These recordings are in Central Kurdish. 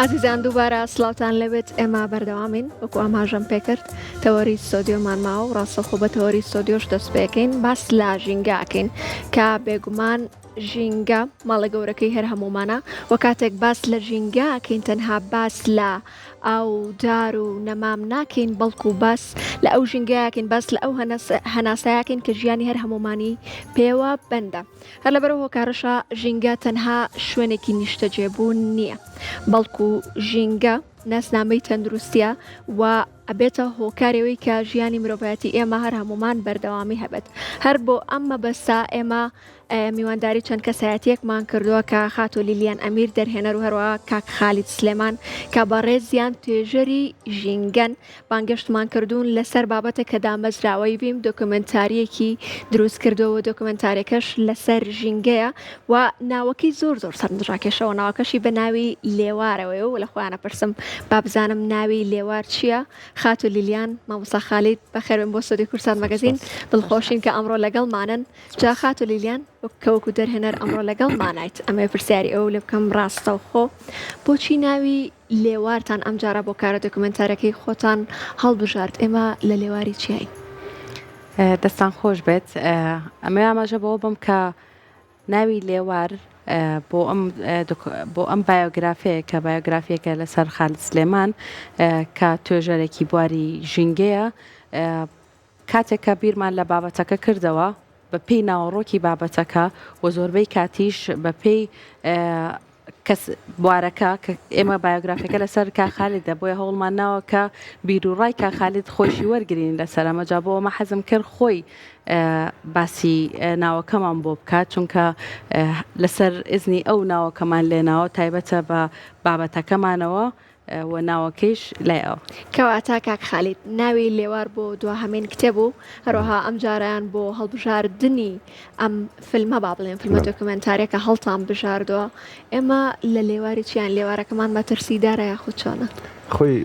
ئازیزان دووبارە سڵاوتان لەبێت ئێمە بەردەوامین وەکو ئاماژەم پێکرد تەوەری سۆدیۆمان ماوە و ڕاستەخۆ بە تەوەری سۆدیۆش دەست پێکەین باس لە ژینگاکەین کە بێگومان ژینگە ماڵە گەورەکەی هەر هەمومانە و کاتێک باس لە ژینگاکەین تەنها باس لە ئەو دار و نەمام ناکەین بەڵکو باس لە ئەو ژینگایەکەین باس لە ئەو هەناسایەکەین کە ژیانی هەر هەمومانی پێوە بەندە هەر لەبەرەوە هۆکارەشە ژینگە تەنها شوێنێکی نیشتەجێبوون نییە بەڵکو ژینگە ناسنامەی تەندروستیە و ئەبێتە هۆکارەوەی کە ژیانی مرۆڤایەتی ئێمە هەر هەمومان بەردەوامی هەبێت هەر بۆ ئەم مەبەستا ئێمە میوانداری چەند کەسایەتیەکمان کردووە کە خاتۆ لیلیان ئەمیر دەرهێنەر و هەروەها کاک خالید سلێمان کە بەڕێزیان توێژەری ژینگەن بانگەشتمان کردوون لەسەر بابەتە کە دامەزراوەی بیم دۆکمنتاریەکی دروست کردەوە دۆکمنتارێکەش لەسەر ژینگەیە و ناوەکەی زۆر سەرنجڕاکێشەوە ناوەکەشی بە ناوی لێوارەوەی و لە خۆیانە پرسم بابزانم ناوی لێوار چییە؟ خاتۆ لیلیان مامۆستا خالید بەخێربێن بۆ سۆدی کورسان مەگەزین دڵخۆشین کە ئەمڕۆ لەگەڵمانن جا خاتۆ لیلیان کەوەکو دەرهێنەر ئەمڕۆ لەگەڵ مانایت ئەمێ پرسیاری ئەو لێ بکەم ڕاستە و خۆ بۆچی ناوی لێوارتان ئەم جارە بۆ کارە دۆکمنتارەکەی خۆتان هەڵبژارد ئێمە لە لێواری چیایی؟ دەستان خۆش بێت ئەمە ئاماژە بەوە بم کە ناوی لێوار بۆ ئەم بایۆگرافەیە کە بایۆگرافیەکە لەسەر خالید سلێمان کە توێژەرێکی بواری ژینگەیە کاتێککە بیرمان لە بابەتەکە کردەوە بە پێی ناوەڕۆکی بابەتەکە و زۆربەی کاتیش بە پێی کەس بوارەکە کە ئێمە بایۆگرافەکە لەسەر کاخالدە بۆیە هەوڵمان ناوە کە بیرروڕای کاخالید خۆشی وەرگین لەسەر ئەمەجا بۆ ئەمە حەزم کرد خۆی باسی ناوەکەمان بۆ بکات چونکە لەسەر ئزنی ئەو ناوەکەمان لێناوە تایبەتە بە بابەتەکەمانەوە و ناوەکەیش لایەوە کەواتە کاک خالید ناوی لێوار بۆ دوهەمین کتێب و هەروەها ئەم جاریان بۆ هەڵبژاردنی ئەم فیلمە با بڵێن فیلمە دۆکمنتارێکە هەڵتان بژاردووە ئێمە لە لێواری چیان لێوارەکەمان مەترسیدارە یاخود چۆنە خۆی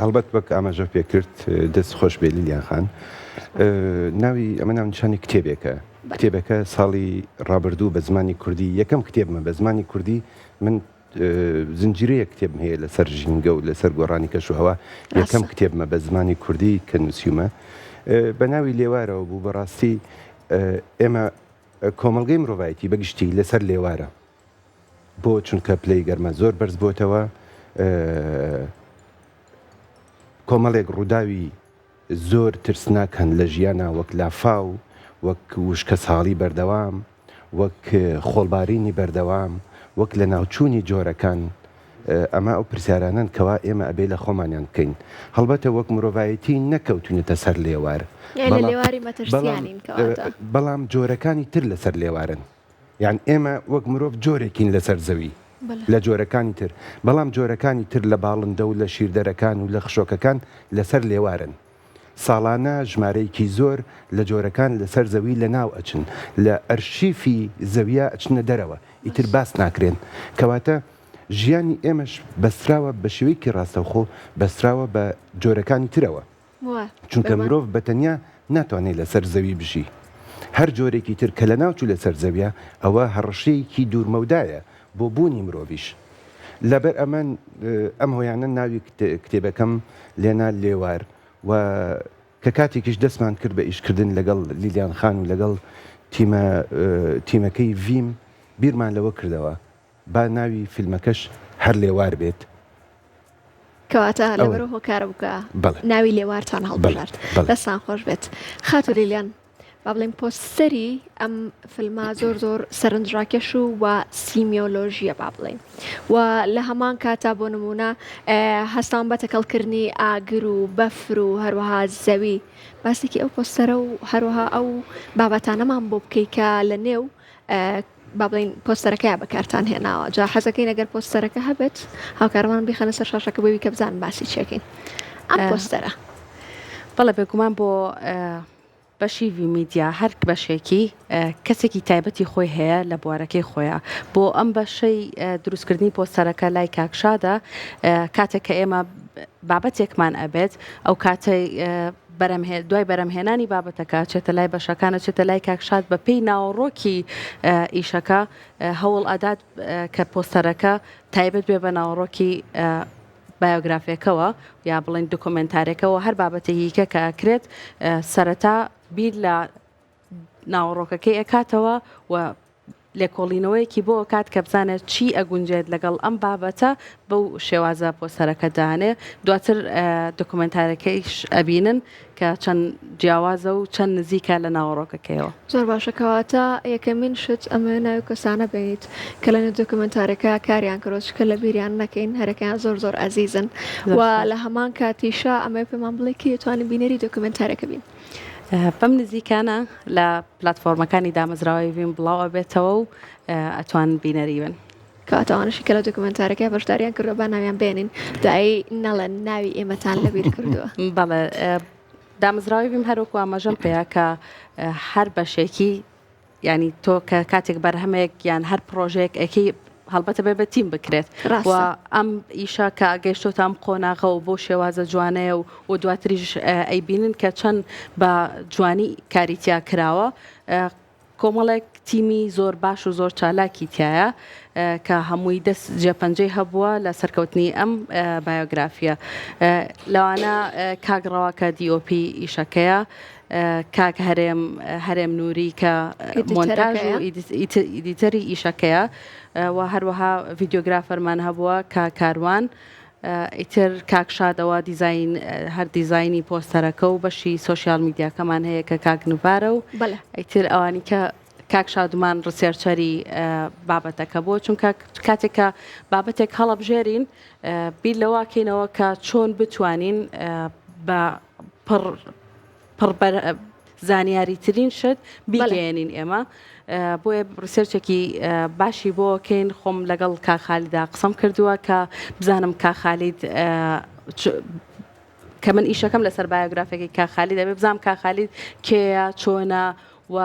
هەڵبەت بەک ئاماژە پێکرد دەست خۆش بێ لیلیان خان ناوی ئەمە ناونیشانی کتێبێکە کتێبەکە ساڵی ڕابردوو بە زمانی کوردی یەکەم کتێبمە بە زمانی کوردی من زنجیرەیە کتێبم هەیە لەسەر ژینگە و لەسەر گۆڕانی کەشوهەوا یەکەم کتێبمە بە زمانی کوردی کە نووسیومە بە ناوی لێوارەوە بوو بەڕاستی ئێمە کۆمەڵگەی مرۆڤایەتی بەگشتی لەسەر لێوارە بۆ چونکە پلەی گەرمە زۆر بەرز بۆتەوە کۆمەڵێک ڕووداوی زۆر ترسناک هەن لە ژیانە وەک لافاو وەک وشکە ساڵی بەردەوام وەک خۆڵبارینی بەردەوام وەک لە ناوچوونی جۆرەکان ئەمە ئەو پرسیارانن کەوا ئێمە ئەبێ لە خۆمانیان بکەین هەڵبەتە وەک مرۆڤایەتی نەکەوتونێتە سەر لێوار بەڵام جۆرەکانی تر لەسەر لێوارن یان ئێمە وەک مرۆڤ جۆرێکین لەسەر زەوی لە جۆرەکانی تر بەڵام جۆرەکانی تر لە باڵندە و لە شیردەرەکان و لە خشۆکەکان لەسەر لێوارن ساڵانە ژمارەیەکی زۆر لە جۆرەکان لەسەر زەوی لە ناو ئەچن لە ئەرشیفی زەویە ئەچنە دەرەوە ئیتر باس ناکرێن کەواتە ژیانی ئێمەش بەستراوە بە شێوەیەکی ڕاستەوخۆ بەستراوە بە جۆرەکانی ترەوە چونکە مرۆڤ بەتەنیا ناتوانێت لەسەر زەوی بژی هەر جۆرێکی تر کە لە ناوچوو لەسەر زەویە ئەوە هەڕەشەیەکی دوورمەودایە بۆ بوونی مرۆڤیش لەبەر ئەم هۆیانە ناوی کتێبەکەم لێنا لێوار و کە کاتێکیش دەستمان کرد بە ئیشکردن لەگەڵ لیلیان خان و لەگەڵ تیمەکەی ڤیم بیرمان لەوە کردەوە با ناوی فیلمەکەش هەر لێوار بێت کەواتە لەبەرەوە هۆکارە بکە ناوی لێوارتان هەڵبژارد دەستان خۆش بێت خاتۆ لیلیان با بڵێن پۆستەری ئەم فیلمە زۆر سەرنجڕاکێش و سیمیۆلۆژیە با بڵێن و لە هەمان کاتا بۆ نمونە هەستان بە تەکەڵکردنی ئاگر و بەفر و هەروەها زەوی باسێکی ئەو پۆستەرە و هەروەها ئەو بابەتانەمان بۆ بکەی کە لە نێو با بڵێن پۆستەرەکەی بەکارتان هێناوە جا حەزەکەی ئەگەر پۆستەرەکە هەبێت هاوکارمان بیخەنە سەر شاشەکە بۆی کە بزان باسی چێکین ئەم پۆستەرە بەڵێ بێگومان بۆ بەشی ڤیمیدیا هەر بەشێکی کەسێکی تایبەتی خۆی هەیە لە بوارەکەی خۆیە بۆ ئەم بەشەی دروستکردنی پۆستەرەکە لای کاکشادە کاتێک کە ئێمە بابەتێکمان ئەبێت ئەو کاتەی دوای بەرەمهێنانی بابەتەکە چێتە لای بەشەکانە چێتە لای کاکشاد بە پێی ناوەڕۆکی ئیشەکە هەوڵ ئەدات کە پۆستەرەکە تایبەت بێ بە ناوەڕۆکی بایۆگرافیەکەوە یا بڵێن دۆکۆمنتارێکەوە هەر بابەتێکی کە ئەکرێت سەرەتا بیر لە ناوەڕۆکەکەی ئەکاتەوە و لێکۆڵینەوەیەکی بۆ کات کە بزانێت چی ئەگونجێت لەگەڵ ئەم بابەتە بەو شێوازە پۆستەرەکە دانێ دواتر دۆکۆمنتارەکەیش ئەبینن کە چەند جیاوازە و چەند نزیکە لە ناوەڕۆکەکەیەوە. زۆر باشەکەواتە یەکەمین شت ئەمە ناوی کەسانە بێت کە لەنێ دۆکۆمنتارەکە کاریان کڕۆچکە لە بیریان نەکەین هەرەکەیان زۆر ئازیزن و لە هەمان کاتیشە ئەمە پێمان بڵێ کە توانین بینەری دۆکۆمنتارەکە بین. بەم نزیکانە لە پلتفۆرمەکانی دامەزراوەی وین بڵاوە بێتەوە و ئەتوان بینەری بن. کاتەوانشی کە لە دۆکۆمنتارەکە بەشداریان کردووە با ناویان بێنین دای نەڵەن ناوی ئێمەتان لەبیر کردووە. بەڵێ دامەزراوی ویم هەروەکو ئاماژەم پێەیە کە هەر بەشێکی ینی تۆ کە کاتێک بەرهەمێک یان هەر پرۆژێک ئەکی هەڵبەتە بێ بە تیم بکرێت و ئەم ئیشە کە ئەگەیشتۆ ئەم قۆناغە و بۆ شێوازە جوانەیە و دواتریش ئەیبینن کە چەند بە جوانی کاریتیا کراوە کۆمەڵێک تیمی زۆر باش و زۆر چالاکی تایە کە هەمووی دەست جێپەنجەی هەبووە لە سەرکەوتنی ئەم بایۆگرافیە لەوانە کاگڕەوەکە دیۆP ئیشەکەیە کاک هەرێم نووری کە مۆنتاژ و ئیدیتەری ئیشەکەیە و هەروەها ڤیدیۆگرافەرمان هەبووە کاروان ئیتر کاکشادەوە هەر دیزایانی پۆستەرەکە و بەشی سۆشیال میدیاکەمان هەیە کە کاکنوبارە و ئیتر ئەوانی کە کاکشادومان ڕسێرچەری بابەتەکە بۆ چونکە کاتێککە بابەتێک هەڵەبژێرین بیر لەواکەینەوە کە چۆن بتوانین بە پڕ زانیاری ترین شت بیگەێنین ئێمە بۆیە ڕسێرچێکی باشی بۆکەین خۆم لەگەڵ کاخالیدا قسەم کردووە کە بزانم کاخالید کە من ئیشەکەم لەسەر بایۆگرافێکی کاخالید دەبێ بزانم کاخالید کێیە چۆنە و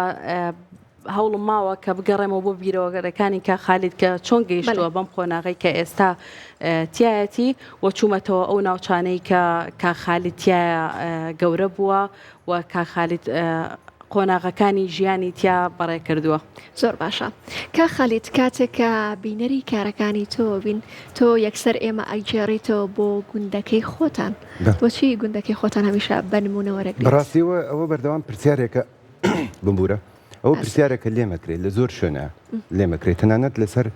هەوڵم ماوە کە بگەڕێمەوە بۆ بیرەوەگەرەکانی کاخالید کە چۆن گەیشتووە بەم قۆناغی کە ئێستا تایەتی و چوومەتەوە ئەو ناوچانەی کە کاخالید تایە گەورە بووە و کاخالید قۆناغەکانی ژیانی تیا بەڕێ کردووە. زۆر باشە کاخالید کاتێک کە بینەری کارەکانی تۆ بین تۆ یەکسەر ئێمە ئەیجێڕیتەوە بۆ گوندەکەی خۆتان بۆچی گوندەکەی خۆتان هەمیشە بەنمونەوەرەک بەڕاستیەوە ئەوە بەردەوام پرسیارێکە بمبورە ئەوە پرسیارێکە لێمەکرێت لە زۆر شوێنە لێمەکرێت تەنانەت لەسەر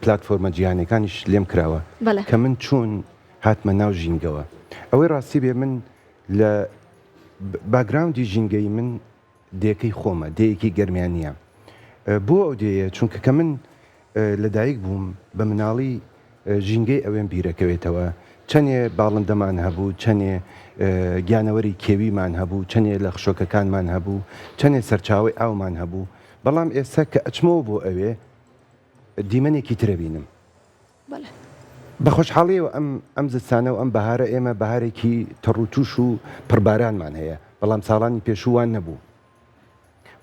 پلتفۆرمە جیهانیەکانیش لێم کراوە کە من چۆن هاتمە ناو ژینگەوە ئەوەی ڕاستی بێ من لە باگراوندی ژینگەی من دێکەی خۆمە دەیەکی گەرمیانە بۆ ئەو دەیە چونکە کە من لەدایک بووم بە مناڵی ژینگەی ئەوێن بیرەکەوێتەوە چەندێ باڵندەمان هەبوو چەندێ گیانەوەری کێویمان هەبوو چەندێ لە خشۆکەکانمان هەبوو چەندێ سەرچاوی ئاومان هەبوو بەڵام ئێستا کە ئەچمەوە بۆ ئەوێ دیمەنێکی ترە بینم بە خۆشحاڵیەوە ئەم زستانە و ئەم بەهارە ئێمە بەهارێکی تەڕوتوش و پڕبارانمان هەیە بەڵام ساڵانی پێشووان نەبوو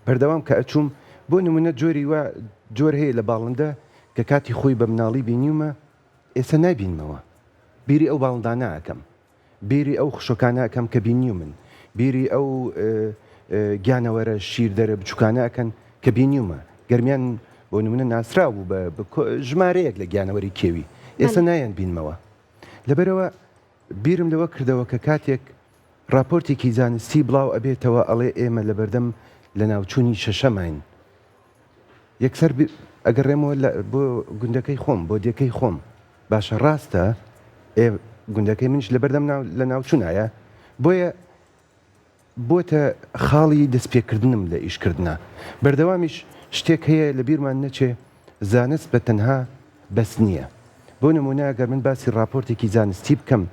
بەردەوام کە ئەچووم بۆ نمونە جۆری وە جۆر هەیە لە باڵندە کە کاتی خۆی بە مناڵی بینیومە ئێستا نابینمەوە بیری ئەو باڵندانە ئەەکەم بیری ئەو خشۆکانە ئەەکەم کە بینی من بیری ئەو گیانەوەرە شیر دەرە بچووکانە ئەەکەن کە بینیومە گەرمیان بۆ نمونە ناسرا بوو بە ژمارەیەک لە گیانەوەری کێوی ئێستا نایەن بینمەوە لەبەرەوە بیرم لەوە کردەوە کە کاتێک راپۆرتێکی زانستی بڵاو ئەبێتەوە ئەڵێ ئێمە لە بەردەم لە ناوچوونی شەشەماین یەکسەر ئەگەڕێمەوە بۆ گوندەکەی خۆم بۆ دێکەی خۆم باشە ڕاستە گوندەکەی منش لە بەردەم لە ناوچوونایە بۆیە بۆتە خاڵی دەستپێکردنم لە ئیشکردنا بەردەوامیش شتێک هەیە لە بیرمان نەچێ زانست بە تەنها بەس نییە بۆ نمونە ئەگەر من باسی راپۆرتێکی زانستی بکەم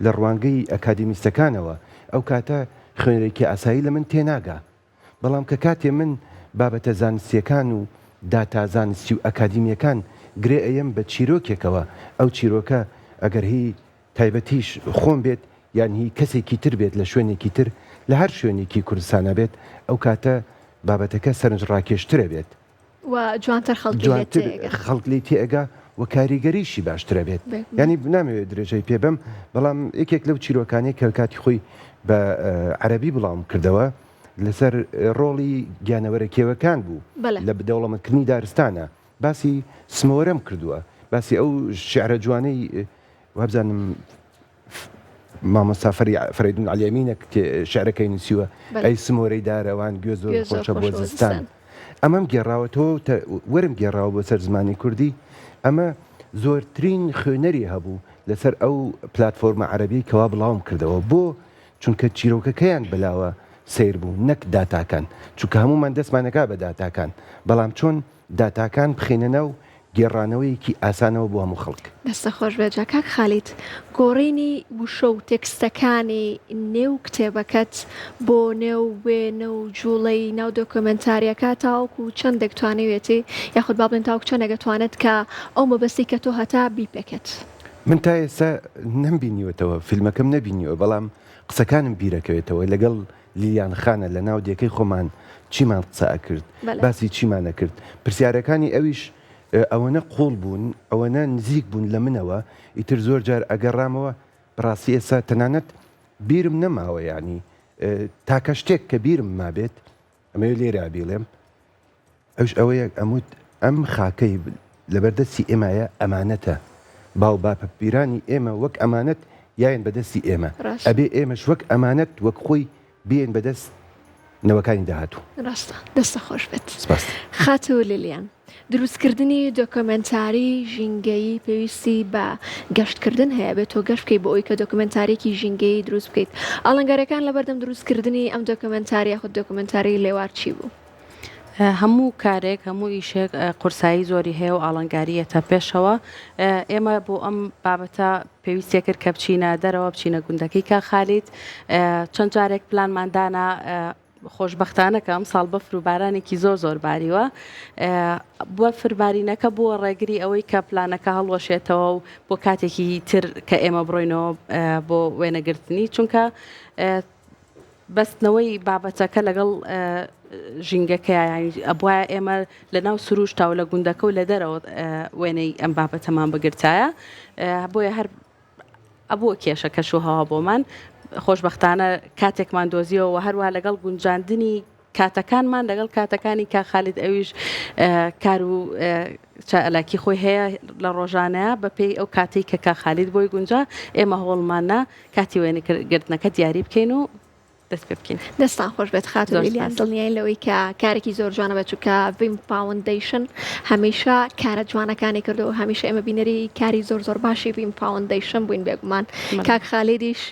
لە ڕوانگەی ئەکادمیستەکانەوە ئەو کاتە خوێنەرێکی ئاسایی لە من تێناگا بەڵام کە کاتێ من بابەتە زانستیەکان و داتا زانستی و ئەکادمیەکان گرێ ئەەم بە چیرۆکێکەوە ئەو چیرۆکە ئەگەر هی تایبەتیش خۆم بێت یان هی کەسێکی تر بێت لە شوێنێکی تر لە هەر شوێنێکی کوردستانە بێت ئەو کاتە بابەتەکە سەرنج ڕاکێشترە بێت و جوانتر خەڵکی تێئگا و کاریگەریشی باشترە بێت ینی نامەوێت درێژەی پێبم بەڵام یەکێک لەو چیرۆکانەی کە کاتی خۆی بە عەرەبی بڵاوم کردەوە لەسەر ڕۆڵی گیانەوەرە کێوەکان بوو لە بدەوڵەمەندکردنی دارستانە باسی سمەوەرەم کردووە باسی ئەو شیعرە جوانەی وابزانم مامۆستا فەریدون عەلیەمینە شیعرەکەی نووسیوە ئەی سمۆرەی دارەوان گوێ زۆر خۆشە بۆ زستان ئەمەم گێڕاوەتەوە وەرم گێڕاوە بۆ سەر زمانی کوردی ئەمە زۆرترین خوێنەری هەبوو لەسەر ئەو پلاتفۆرمە عەرەبی کەوا بڵاوم کردەوە بۆ چونکە چیرۆکەکەیان بەلاوە سیر بوو نەک داتاکان چونکە هەمومان دەستمانەکە بە داتاکان بەڵام چۆن داتاکان بخێننە و گێڕانەوەیەکی ئاسانەوە بۆ هەموو خەڵک دەستە خۆش بێت کاک خالیت گۆڕینی وشە و تێکستەکانی نێو کتێبەکەت بۆ نێو وێنە و جوڵەی ناو دۆکۆمنتاریەکە تاوەکو چەند دەکتوانێتی یاخود با بڵێن تاوەکو چۆن دەگەتوانێت کە ئەو مەبەستی کە تۆ هەتا بیپێکێت من تا ئێستا نەمبینیوەتەوە فیلمەکەم نەبینیوە بەڵام قسەکانم بیرەکەوێتەوە لەگەڵ لیلیان خانە لە ناو دیەکەی خۆمان چیمان قسە ئەکرد باسی چیمان نەکرد پرسیارەکانی ئەویش ئەوەنە قوڵ بوون ئەوەنە نزیک بوون لە منەوە ئیتر زۆر جار ئەگەڕامەوە بەڕاستی ئێستا تەنانەت بیرم نەماوە ینی تاکە شتێک کە بیرم مابێت ئەمە لێرە بیڵێم ئەوش ئەوەیە ئەموت ئەم خاکەی لەبەردەستی ئێمایە ئەمانەتە باو باپە پیرانی ئێمە وەک ئەمانەت یاین بەدەستی ئێمە ئەبێ ئێمەش وەک ئەمانەت وەک خۆی بێن بەدەست نەوەکانی داهاتوو ڕاستە دەستە خۆش بێت خات و لیلیان دروستکردنی دۆکۆمنتاری ژینگەیی پێویستی بە گەشتکردن هەیە بێت تۆ گەشت بکەیت بۆ ئەوی کە دۆکۆمنتارێکی ژینگەیی دروست بکەیت ئاڵنگارەکان لەبەردەم دروستکردنی ئەم دۆکۆمنتاریە خود دۆکۆمنتاری لێوار چی بوو؟ هەموو کارێک هەموو ئیشێک قورسایی زۆری هەیە و ئاڵنگاریەتە پێشەوە ئێمە بۆ ئەم بابەتە پێویستە کرد کە بچینە دەرەوە بچینە گوندەکەی کا خالیت چەند جارێک پلانماندانە خۆشببختانەکە ئەم ساڵ بە فروبارانێکی زۆر باریوە بۆ فربارینەکە بۆ ڕێگری ئەوەی کە پلانەکە هەڵوەشێتەوە و بۆ کاتێکی تر کە ئێمە بڕۆینەوە بۆ وێنەگرتنی چونکە بەستنەوەی بابەتەکە لەگەڵ ژینگەکە ئەبواە ئێمە لە ناو سروشتا و لە گوندەکە و لە دەرەوە وێنەی ئەم بابەتەمان بگرتایە بۆیە هەر ئەبووە کێشەکەش و هەوا بۆمان خۆشببختانە کاتێکمان دۆزیەوە هەروە لەگەڵ گونجاندنی کاتەکانمان لەگەڵ کاتەکانی کا خالید ئەویش کار و چالاکی خۆی هەیە لە ڕۆژانەیە بەپێی ئەو کاتێک کە کا خالید بۆی گونجا ئێمە هۆڵمانە کاتی وێنەگرتنەکە دیاری بکەین و دەست پێ بکەین دەستان خۆش بێت خات و لیلیان دڵنیای لەوەی کە کارێکی زۆر جوانە بێت چونکە ڤیم فاوندیشن هەمیشە کارە جوانەکانی کردو هەمیشە ئێمە بینەری کاری زۆر باشی ڤیم فاوندیشن بووین بێگومان کاک خالیدیش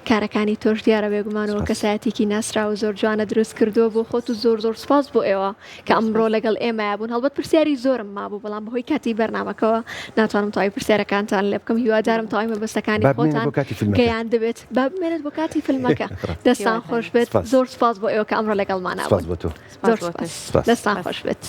کارەکانی تۆش دیارە بێگومانەوە کەسایەتێکی ناسرا و زۆر جوانە دروست کردووە بۆ خۆت و زۆر سپاس بۆ ئێوە کە ئەمڕۆ لەگەڵ ئێمە بوون هەڵبەت پرسیاری زۆرم مابوو بەڵام بەهۆی کاتی بەرنامەکەەوە ناتوانم تاوای پرسیارەکانتان لێ بکەم هیوادارم تاوای مەبەستەکانی خۆتان گەیان دەبێت با بمێنێت بۆ کاتی فیلمەکە دەستان خۆش بێت زۆر سپاس بۆ ئێوە کە ئەمڕۆ لەگەڵمانە بوون زۆر سپاس دەستان خۆش بێت